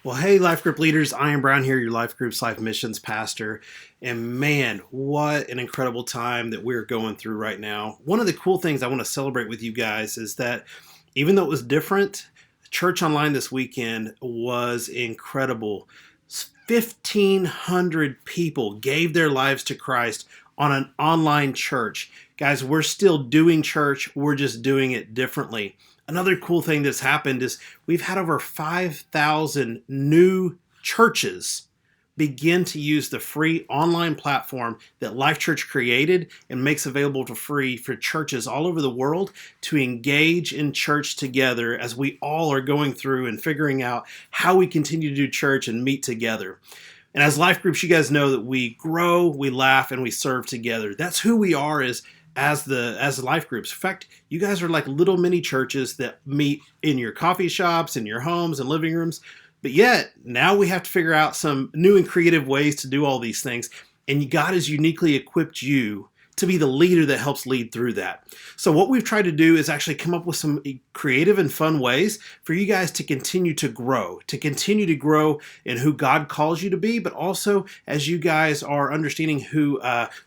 Well, hey, Life Group leaders, I am Brown here, your Life Group's Life Missions Pastor. And man, what an incredible time that we're going through right now. One of the cool things I want to celebrate with you guys is that even though it was different, church online this weekend was incredible. 1,500 people gave their lives to Christ on an online church. Guys, we're still doing church, we're just doing it differently. Another cool thing that's happened is we've had over 5,000 new churches begin to use the free online platform that Life Church created and makes available for free for churches all over the world to engage in church together as we all are going through and figuring out how we continue to do church and meet together. And as Life Groups, you guys know that we grow, we laugh, and we serve together. That's who we are as the Life Groups. In fact, you guys are like little mini churches that meet in your coffee shops, in your homes and living rooms. But yet, now we have to figure out some new and creative ways to do all these things. And God has uniquely equipped you to be the leader that helps lead through that. So what we've tried to do is actually come up with some creative and fun ways for you guys to continue to grow in who God calls you to be, but also as you guys are understanding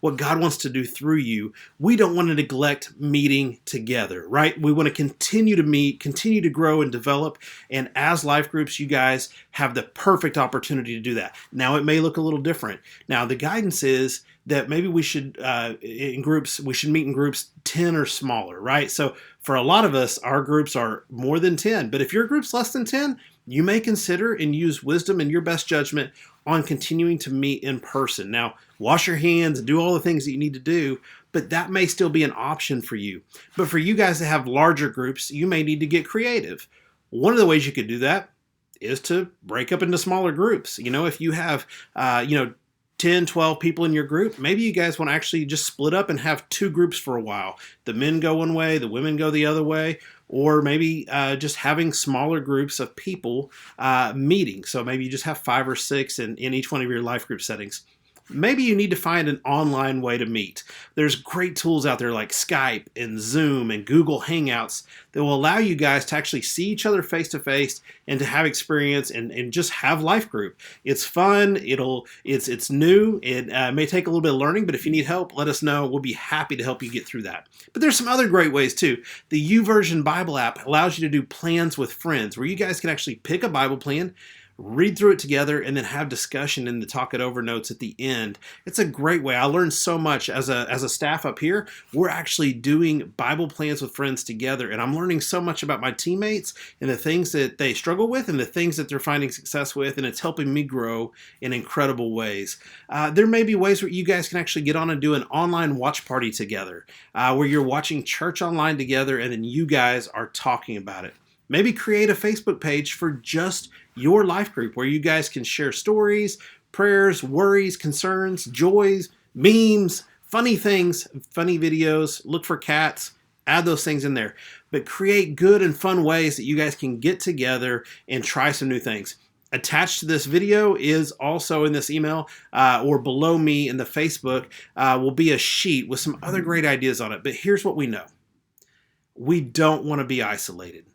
what God wants to do through you. We don't want to neglect meeting together, right? We want to continue to meet, continue to grow and develop. And as Life Groups, you guys have the perfect opportunity to do that. Now, it may look a little different. Now, the guidance is that maybe we should meet in groups 10 or smaller, right? So for a lot of us, our groups are more than 10. But if your group's less than 10, you may consider and use wisdom and your best judgment on continuing to meet in person. Now, wash your hands and do all the things that you need to do, but that may still be an option for you. But for you guys that have larger groups, you may need to get creative. One of the ways you could do that is to break up into smaller groups. If you have, 10, 12 people in your group, maybe you guys want to actually just split up and have two groups for a while. The men go one way, the women go the other way, or maybe just having smaller groups of people meeting. So maybe you just have 5 or 6 in each one of your life group settings. Maybe you need to find an online way to meet. There's great tools out there like Skype and Zoom and Google Hangouts that will allow you guys to actually see each other face to face and to have experience and just have life group. It's fun. It's new. It may take a little bit of learning, but if you need help, let us know. We'll be happy to help you get through that. But there's some other great ways too. The YouVersion Bible app allows you to do plans with friends where you guys can actually pick a Bible plan, read through it together, and then have discussion in the talk it over notes at the end. It's a great way. I learned so much as a staff up here. We're actually doing Bible plans with friends together, and I'm learning so much about my teammates and the things that they struggle with and the things that they're finding success with, and it's helping me grow in incredible ways. There may be ways where you guys can actually get on and do an online watch party together, where you're watching church online together, and then you guys are talking about it. Maybe create a Facebook page for just your life group where you guys can share stories, prayers, worries, concerns, joys, memes, funny things, funny videos. Look for cats, add those things in there. But create good and fun ways that you guys can get together and try some new things. Attached to this video is also in this email or below me in the Facebook will be a sheet with some other great ideas on it. But here's what we know. We don't want to be isolated.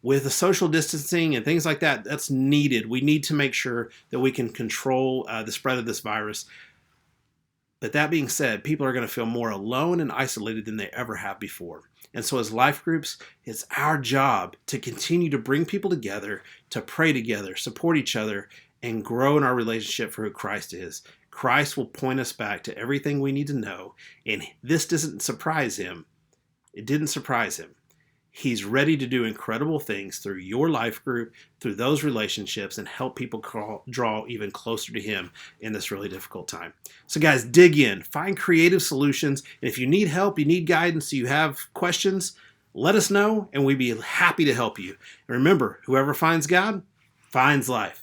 With the social distancing and things like that, that's needed. We need to make sure that we can control the spread of this virus. But that being said, people are going to feel more alone and isolated than they ever have before. And so as life groups, it's our job to continue to bring people together, to pray together, support each other, and grow in our relationship for who Christ is. Christ will point us back to everything we need to know. And this doesn't surprise him. It didn't surprise him. He's ready to do incredible things through your life group, through those relationships, and help people draw even closer to him in this really difficult time. So guys, dig in, find creative solutions. And if you need help, you need guidance, you have questions, let us know, and we'd be happy to help you. And remember, whoever finds God finds life.